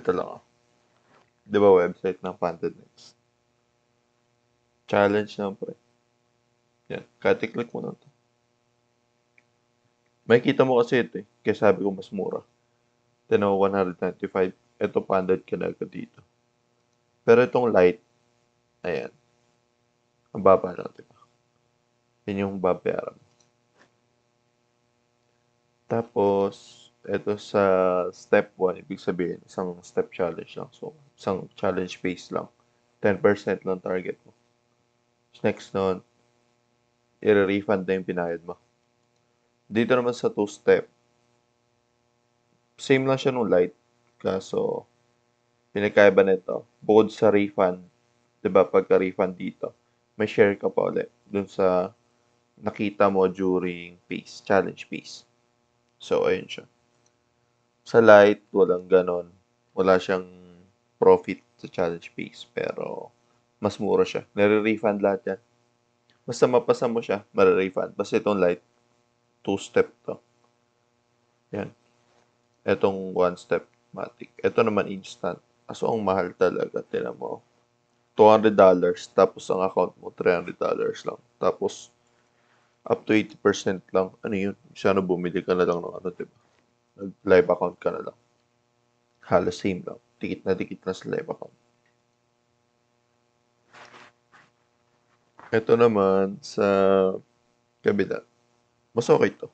Ito lang ah. Di ba website ng Funded Next? Challenge na pre. Yan. Kahit i-click mo na to. Makikita mo kasi ito eh. Kaya sabi ko mas mura. Tinan mo 195. Ito funded ka na agad dito. Pero itong light, ayan. Ang baba lang, diba? Yun yung babayaran mo. Tapos, ito sa step 1, ibig sabihin, isang step challenge lang. So, isang challenge phase lang. 10% lang target mo. Next nun, i-refund na yung binayad mo. Dito naman sa 2-step, same lang siya nung light. Kaso, pinagkaiba nito, bukod sa refund, di ba pagka-refund dito, may share ka pa ulit dun sa nakita mo during phase, challenge phase. So, ayun siya. Sa light, walang ganon. Wala siyang profit sa challenge phase, pero mas mura siya. Nare-refund lahat yan. Basta mapasa mo siya, mare-refund. Basta itong light, 2-step to. Yan. Etong 1-step matic. Ito naman instant. Kaso ang mahal talaga. Tinan mo. $200 tapos ang account mo $300 lang. Tapos up to 80% lang. Ano yun? Sana bumili ka na lang ng ano, diba? Live account ka na lang. Halos same lang. Dikit na sa live account. Ito naman sa kabila. Mas okay to.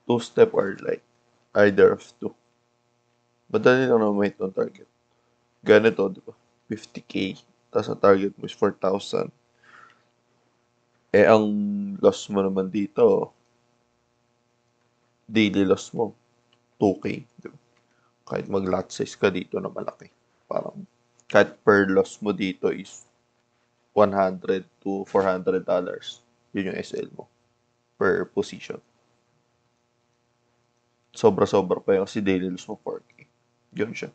2-step or light. Either of two. Madali lang naman itong target. Ganito, di ba? 50K. Tapos ang target mo is 4,000. Eh, ang loss mo naman dito, daily loss mo, 2K. Di ba? Kahit mag-lot size ka dito na malaki. Parang, kahit per loss mo dito is $100 to $400. Yun yung SL mo per position. Sobra-sobra pa yun kasi daily loss mo 4K. Yun siya.